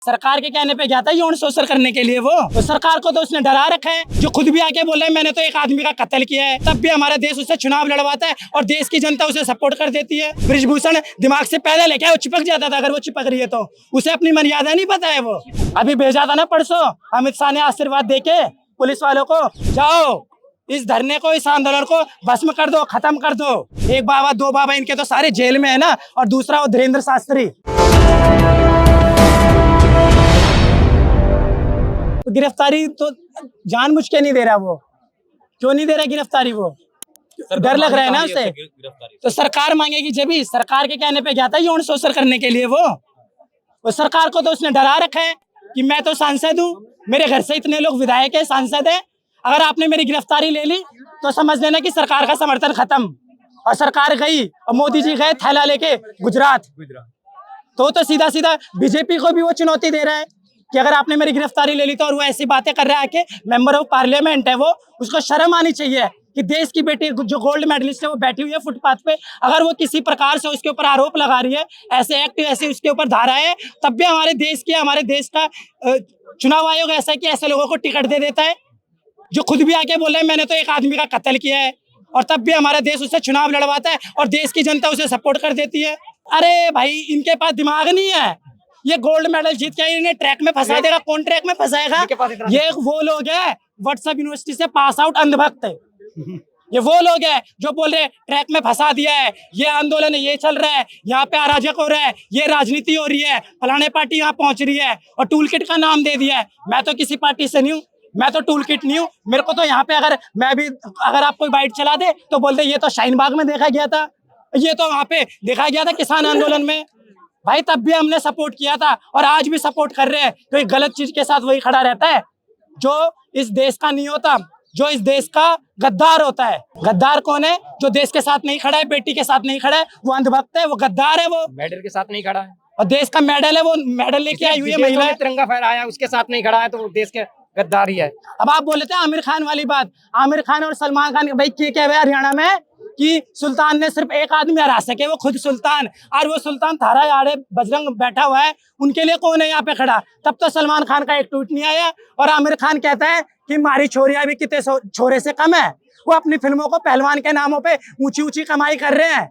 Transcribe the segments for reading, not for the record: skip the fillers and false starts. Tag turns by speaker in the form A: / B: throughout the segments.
A: सरकार के कहने पे गया था यौन शोषण करने के लिए वो तो सरकार को तो उसने डरा रखा है, जो खुद भी आके बोल रहा है मैंने तो एक आदमी का कत्ल किया है, तब भी हमारा देश उससे चुनाव लड़वाता है और देश की जनता उसे सपोर्ट कर देती है। बृजभूषण दिमाग से पैदा लेके वो चिपक जाता था, अगर वो चिपक रही है तो उसे अपनी मर्यादा नहीं पता है। वो अभी भेजा था ना परसों, अमित शाह ने आशीर्वाद देके पुलिस वालों को, जाओ इस धरने को, इस आंदोलन को भस्म कर दो, खत्म कर दो। एक बाबा दो बाबा इनके तो सारे जेल में है ना, और दूसरा वो धीरेन्द्र शास्त्री तो गिरफ्तारी तो जानबूझ के नहीं दे रहा। वो क्यों नहीं दे रहा गिरफ्तारी? वो डर लग रहा है ना उसे। तो सरकार मांगेगी जब भी, सरकार के कहने पे गया था यौन शोषण करने के लिए वो सरकार को तो उसने डरा रखा है कि मैं तो सांसद हूँ, मेरे घर से इतने लोग विधायक है, सांसद है, अगर आपने मेरी गिरफ्तारी ले ली तो समझ लेना कि सरकार का समर्थन खत्म। और सरकार गई और मोदी जी गए थैला लेके गुजरात, तो सीधा सीधा बीजेपी को भी वो चुनौती दे रहा है कि अगर आपने मेरी गिरफ्तारी ले ली तो, और वो ऐसी बातें कर रहा है कि मेंबर ऑफ पार्लियामेंट है वो, उसको शर्म आनी चाहिए कि देश की बेटी जो गोल्ड मेडलिस्ट है वो बैठी हुई है फुटपाथ पे, अगर वो किसी प्रकार से उसके ऊपर आरोप लगा रही है, ऐसे एक्ट ऐसे उसके ऊपर धारा है, तब भी हमारे देश का चुनाव आयोग ऐसा है कि ऐसे लोगों को टिकट दे देता है, जो खुद भी आके बोल रहे हैं मैंने तो एक आदमी का कत्ल किया है, और तब भी हमारा देश उससे चुनाव लड़वाता है और देश की जनता उसे सपोर्ट कर देती है। अरे भाई, इनके पास दिमाग नहीं है। ये गोल्ड मेडल जीत के इन्हें ट्रैक में फंसा देगा। कौन ट्रैक में फंसाएगा? ये वो लोग हैं व्हाट्सएप यूनिवर्सिटी से पास आउट अंधभक्त है। ये वो लोग हैं जो बोल रहे ट्रैक में फंसा दिया है, ये आंदोलन ये चल रहा है, यहाँ पे अराजक हो रहा है, ये राजनीति हो रही है, फलाने पार्टी यहाँ पहुंच रही है, और टूल किट का नाम दे दिया है। मैं तो किसी पार्टी से नहीं हूँ, मैं तो टूल किट नहीं हूँ। मेरे को तो यहाँ पे अगर आप कोई बाइट चला दे तो बोलते ये तो शाहीन बाग में देखा गया था, ये तो वहाँ पे देखा गया था किसान आंदोलन में। भाई तब भी हमने सपोर्ट किया था और आज भी सपोर्ट कर रहे हैं। कोई गलत चीज के साथ वही खड़ा रहता है जो इस देश का नहीं होता, जो इस देश का गद्दार होता है। गद्दार कौन है? जो देश के साथ नहीं खड़ा है, बेटी के साथ नहीं खड़ा है, वो अंधभक्त है, वो गद्दार है। वो
B: मेडल के साथ नहीं खड़ा है
A: और देश का मेडल है, वो मेडल लेके आई हुई है महिला,
B: तिरंगा फहराया, उसके साथ नहीं खड़ा है तो देश के गद्दारी है।
A: अब आप बोले थे आमिर खान वाली बात, आमिर खान और सलमान खान भाई क्या है हरियाणा में कि सुल्तान ने सिर्फ एक आदमी हरा सके, वो खुद सुल्तान, और वो सुल्तान थारा यारे बजरंग बैठा हुआ है, उनके लिए कौन है यहाँ पे खड़ा? तब तो सलमान खान का एक ट्वीट नहीं आया। और आमिर खान कहता है कि हमारी छोरियां भी कितने छोरे से कम है। वो अपनी फिल्मों को पहलवान के नामों पे ऊंची ऊंची कमाई कर रहे हैं,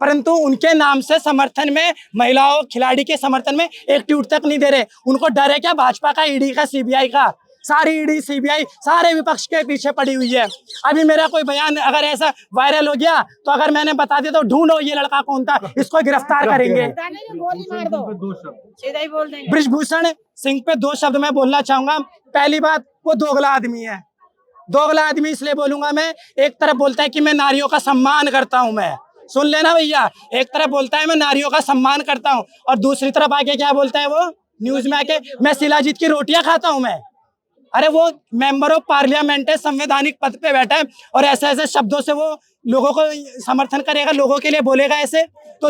A: परंतु उनके नाम से समर्थन में, महिलाओं खिलाड़ी के समर्थन में एक ट्वीट तक नहीं दे रहे। उनको डर है क्या? भाजपा का, ईडी का, सीबीआई का? सारी ईडी सीबीआई सारे विपक्ष के पीछे पड़ी हुई है। अभी मेरा कोई बयान अगर ऐसा वायरल हो गया तो अगर मैंने बता दिया तो ढूंढो ये लड़का कौन था, इसको गिरफ्तार करेंगे। बृजभूषण सिंह पे दो शब्द मैं बोलना चाहूंगा। पहली बात, वो दोगला आदमी है। दोगला आदमी इसलिए बोलूंगा मैं, एक तरफ बोलता है कि मैं नारियों का सम्मान करता हूं, मैं सुन लेना भैया, एक तरफ बोलता है मैं नारियों का सम्मान करता हूं, और दूसरी तरफ आके क्या बोलता है वो न्यूज में आके, मैं शिलाजीत की रोटियां खाता हूं मैं। अरे वो मेंबर ऑफ पार्लियामेंट है, संवैधानिक पद पे बैठा है, और ऐसे ऐसे शब्दों से वो लोगों को समर्थन करेगा, लोगों के लिए बोलेगा ऐसे, तो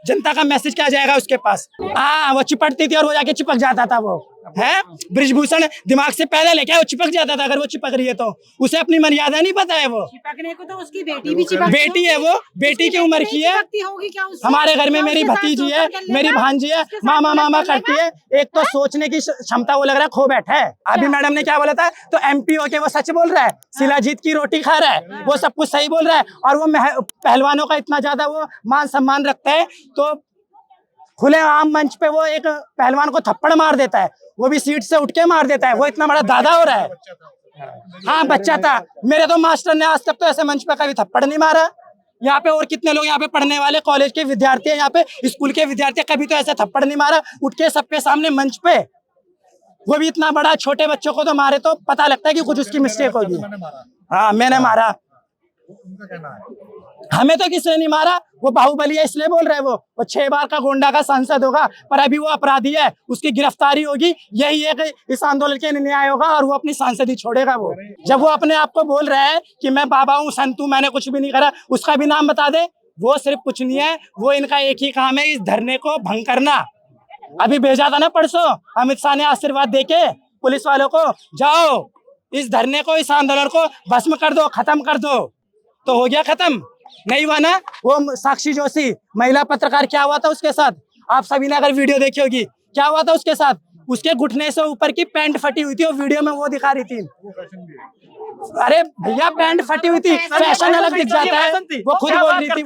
A: जनता का मैसेज क्या जाएगा उसके पास? हाँ, वो चिपटती थी और वो जाके चिपक जाता था। वो है बृजभूषण दिमाग से पैदा लेके वो चिपक जाता था, अगर वो चिपक रही है तो उसे अपनी मर्यादा नहीं पता है। वो
C: चिपकने को तो उसकी बेटी भी चिपक,
A: बेटी है, वो बेटी की उम्र की है। हमारे घर में मेरी भतीजी है, मेरी भांजी है, मामा मामा करती है। एक तो सोचने की क्षमता वो लग रहा है खो बैठा है। अभी मैडम ने क्या बोला था, तो एमपी होके वो सच बोल रहा है, शिलाजीत की रोटी खा रहा है, वो सब कुछ सही बोल रहा है, और वो पहलवानों का इतना ज्यादा वो मान सम्मान रखता है, तो खुले आम मंच पे वो एक पहलवान को थप्पड़ मार देता है, वो भी सीट से उठ के मार देता है। वो इतना बड़ा दादा हो रहा है। हाँ, बच्चा था। मेरे तो मास्टर ने आज तक तो ऐसे मंच पे कभी थप्पड़ नहीं मारा। यहाँ पे और कितने लोग यहाँ पे पढ़ने वाले कॉलेज के विद्यार्थी हैं, यहाँ पे स्कूल के विद्यार्थी, कभी तो ऐसे थप्पड़ नहीं मारा उठ के सबके सामने मंच पे। वो भी इतना बड़ा, छोटे बच्चों को तो मारे तो पता लगता है कि कुछ उसकी मिस्टेक होगी। हाँ, मैंने मारा, हमें तो किसी ने नहीं मारा। वो बाहुबली है इसलिए बोल रहे हैं। वो 6 बार का गोंडा का सांसद होगा, पर अभी वो अपराधी है, उसकी गिरफ्तारी होगी, यही एक इस आंदोलन के न्याय होगा, और वो अपनी सांसद ही छोड़ेगा। वो जब वो अपने आप को बोल रहा है कि मैं बाबा हूँ, संत हूँ, मैंने कुछ भी नहीं करा, उसका भी नाम बता दे। वो सिर्फ कुछ नहीं है, वो इनका एक ही काम है, इस धरने को भंग करना। अभी भेजा था ना परसों, अमित शाह ने आशीर्वाद देके पुलिस वालों को, जाओ इस धरने को, इस आंदोलन को भस्म कर दो, खत्म कर दो। तो हो गया खत्म? नहीं हुआ ना। वो साक्षी जोशी महिला पत्रकार, क्या हुआ था उसके साथ? आप सभी ने अगर वीडियो देखी होगी, क्या हुआ था उसके साथ? उसके घुटने से ऊपर की पैंट फटी हुई थी, वो वीडियो में वो दिखा रही थी। अरे भैया पैंट फटी हुई थी, फैशन अलग दिख जाता है, वो खुद बोल रही थी।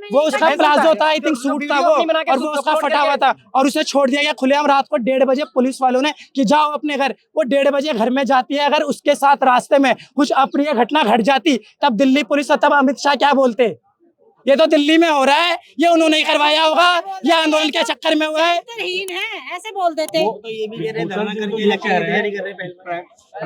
A: वो उसका प्लाजो था, आई थिंक सूट था वो, और वो उसका फटा हुआ था, और उसे छोड़ दिया गया खुलेआम रात को 1:30 बजे पुलिस वालों ने कि जाओ अपने घर। वो 1:30 बजे घर में जाती है। अगर उसके साथ रास्ते में कुछ अप्रिय घटना घट जाती तब दिल्ली पुलिस, तब अमित शाह क्या बोलते? ये तो दिल्ली में हो रहा है, ये उन्होंने ही करवाया होगा, ये आंदोलन के चक्कर में हुआ है।
C: ऐसे बोल देते।
D: तो ये भी कह रहे धरना करके इलेक्शन तैयारी कर रहे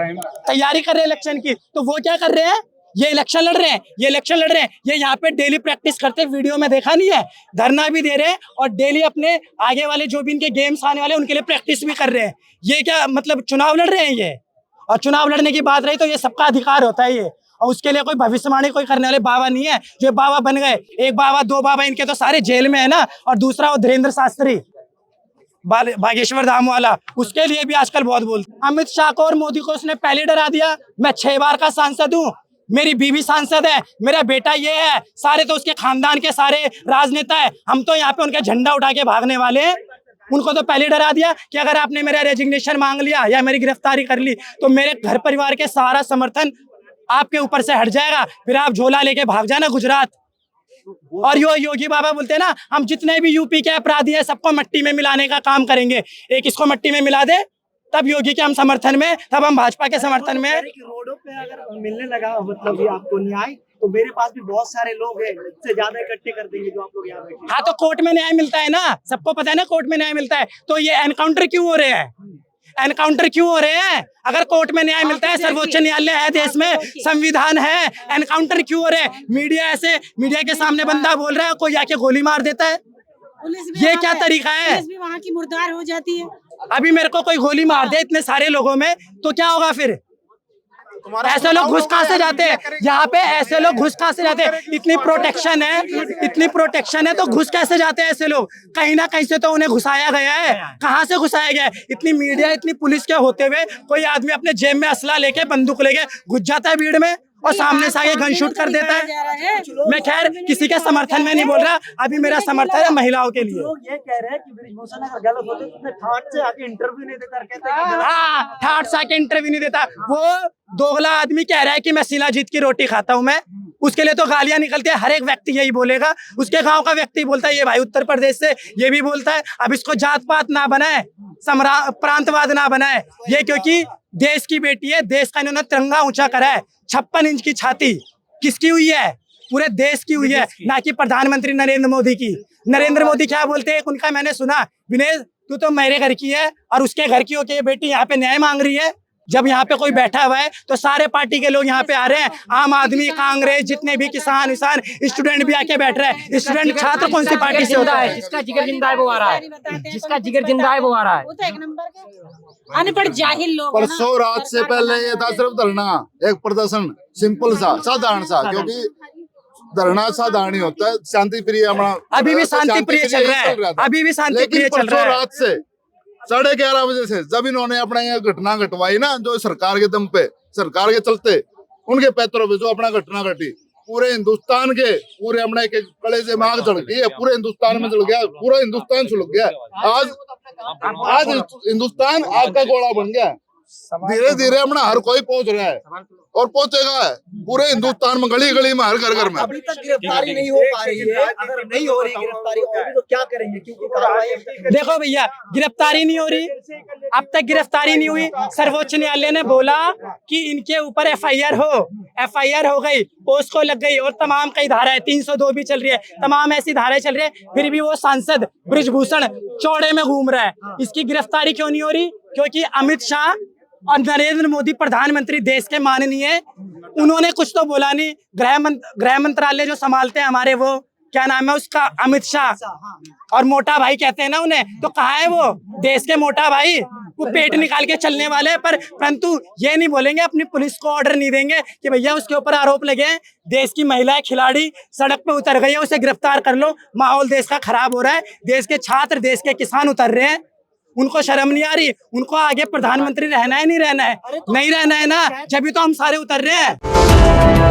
D: हैं,
A: तैयारी कर रहे हैं इलेक्शन की। तो वो क्या कर रहे हैं? ये इलेक्शन लड़ रहे हैं, ये इलेक्शन लड़ रहे हैं, ये यहाँ पे डेली प्रैक्टिस करते, वीडियो में देखा नहीं है, धरना भी दे रहे हैं और डेली अपने आगे वाले जो भी इनके गेम्स आने वाले उनके लिए प्रैक्टिस भी कर रहे हैं। ये क्या मतलब चुनाव लड़ रहे हैं ये? और चुनाव लड़ने की बात रही तो ये सबका अधिकार होता है ये, और उसके लिए कोई भविष्यवाणी कोई करने वाले बाबा नहीं है जो बाबा बन गए। एक बाबा, दो बाबा, इनके तो सारे जेल में है ना। और दूसरा वो धीरेन्द्र शास्त्री बागेश्वर धाम वाला, उसके लिए भी आजकल बहुत बोलते। अमित शाह को और मोदी को उसने पहले डरा दिया। मैं 6 बार का सांसद हूँ, मेरी बीवी सांसद है, मेरा बेटा ये है, सारे तो उसके खानदान के सारे राजनेता है, हम तो यहाँ पे उनका झंडा उठा के भागने वाले हैं। उनको तो पहले डरा दिया कि अगर आपने मेरा रेजिग्नेशन मांग लिया या मेरी गिरफ्तारी कर ली तो मेरे घर परिवार के सारा समर्थन आपके ऊपर से हट जाएगा, फिर आप झोला लेके भाग जाना गुजरात। और यो योगी बाबा बोलते हैं ना, हम जितने भी यूपी के अपराधी हैं सबको मिट्टी में मिलाने का काम करेंगे। एक इसको मिट्टी में मिला दे तब योगी के हम समर्थन में, तब हम भाजपा के समर्थन में।
D: रोडों पे अगर मिलने लगा मतलब ये आपको न्याय, तो मेरे पास भी बहुत सारे लोग हैं, इससे ज्यादा इकट्ठे कर देंगे जो आप लोग यहाँ बैठे।
A: हाँ तो कोर्ट में न्याय मिलता है ना, सबको पता है ना कोर्ट में न्याय मिलता है। तो ये एनकाउंटर क्यों हो रहे हैं? एनकाउंटर क्यों हो रहे हैं? अगर कोर्ट में न्याय मिलता है, सर्वोच्च न्यायालय है देश में, संविधान है, एनकाउंटर क्यों हो रहे हैं? मीडिया के सामने बंदा बोल रहा है, कोई आके गोली मार देता है। ये क्या तरीका है?
C: पुलिस भी वहाँ की मुर्दार हो जाती है।
A: अभी मेरे को कोई गोली मार दे इतने सारे लोगों में तो क्या होगा फिर? ऐसे लोग घुस कहाँ से जाते हैं यहाँ पे? ऐसे लोग घुस कहाँ से जाते हैं? इतनी प्रोटेक्शन है तो घुस कैसे जाते हैं ऐसे लोग? कहीं ना कहीं से तो उन्हें घुसाया गया है। कहाँ से घुसाया गया है? इतनी मीडिया, इतनी पुलिस के होते हुए कोई आदमी अपने जेब में असला लेके, बंदूक लेके घुस जाता है भीड़ में और सामने से आगे गन शूट कर देता है। मैं खैर किसी के समर्थन में नहीं बोल रहा, अभी मेरा समर्थन है महिलाओं के लिए।
D: लोग ये कह रहे हैं कि ब्रिजभूषण अगर गलत होते तो उसने ठाट से आके इंटरव्यू नहीं देता, कहते हैं
A: हाँ, ठाट से आके इंटरव्यू नहीं देता। वो दोगला आदमी कह रहा है कि मैं शिलाजीत की रोटी खाता हूँ मैं, उसके लिए तो गालियां निकलती है। हर एक व्यक्ति यही बोलेगा, उसके गांव का व्यक्ति बोलता है ये भाई उत्तर प्रदेश से, ये भी बोलता है। अब इसको जात पात ना बनाए, प्रांतवाद ना बनाए, ये क्योंकि देश की बेटी है, देश का इन्होंने तिरंगा ऊंचा करा है। 56 इंच की छाती किसकी हुई है? पूरे देश की हुई है, ना कि प्रधानमंत्री नरेंद्र मोदी की। नरेंद्र मोदी क्या बोलते हैं उनका मैंने सुना, विनेश तू तो मेरे घर की है और उसके घर की होके बेटी यहाँ पे न्याय मांग रही है। जब यहाँ पे कोई बैठा हुआ है तो सारे पार्टी के लोग यहाँ पे आ रहे हैं, आम आदमी, कांग्रेस, जितने भी किसान विसान, स्टूडेंट भी आके बैठ रहे हैं। स्टूडेंट छात्र कौन सी पार्टी से होता है?
B: जिसका जिगर जिंदा है वो आ रहा है, जिसका जिगर जिंदा है वो आ रहा है।
C: वो तो एक नंबर के अनपढ़ जाहिल लोग हैं ना।
E: परसों रात से पहले ये था सिर्फ धरना, एक प्रदर्शन सिंपल सा, साधारण सा, क्योंकि धरना साधारण ही होता है, शांति प्रिय।
A: अभी भी शांति प्रिय चल रहा है, अभी भी शांति प्रिय चल रहा है।
E: रात से 11:30 बजे से जब इन्होंने अपना ये घटना घटवाई ना, जो सरकार के दम पे, सरकार के चलते, उनके पैतरों पे जो अपना घटना घटी, पूरे हिंदुस्तान के पूरे अपने एक कड़े से मांग चढ़ गई है, पूरे हिंदुस्तान में चढ़ गया, पूरा हिंदुस्तान सुलग गया। आज हिंदुस्तान आग का गोला बन गया। धीरे धीरे अपना हर कोई पहुंच रहा है और पहुंचेगा पूरे हिंदुस्तान में, गली गली में, हर घर घर में।
D: अभी तक गिरफ्तारी नहीं हो पा रही है, अगर नहीं हो रही गिरफ्तारी और भी तो क्या करेंगे? क्योंकि कार्रवाई
A: देखो भैया, गिरफ्तारी नहीं हो रही, अब तक गिरफ्तारी नहीं हुई। सर्वोच्च न्यायालय ने बोला कि इनके ऊपर एफआईआर हो गई, पोस्को लग गई और तमाम कई धाराएं, 302 भी चल रही है, तमाम ऐसी धाराएं चल रही है, फिर भी वो सांसद ब्रिजभूषण चौड़े में घूम रहा है। इसकी गिरफ्तारी क्यों नहीं हो रही? क्योंकि अमित शाह और नरेंद्र मोदी प्रधानमंत्री देश के माननीय, उन्होंने कुछ तो बोला नहीं। गृह मंत्रालय जो संभालते हैं हमारे, वो क्या नाम है उसका, अमित शाह, और मोटा भाई कहते हैं ना उन्हें, तो कहाँ है वो देश के मोटा भाई? वो पेट निकाल के चलने वाले हैं, परंतु ये नहीं बोलेंगे, अपनी पुलिस को ऑर्डर नहीं देंगे कि भैया उसके ऊपर आरोप लगे हैं, देश की महिलाएं खिलाड़ी सड़क पे उतर गई है, उसे गिरफ्तार कर लो, माहौल देश का खराब हो रहा है, देश के छात्र, देश के किसान उतर रहे हैं, उनको शर्म नहीं आ रही? उनको आगे प्रधानमंत्री रहना है, नहीं रहना है? नहीं रहना है ना, जब भी तो हम सारे उतर रहे हैं।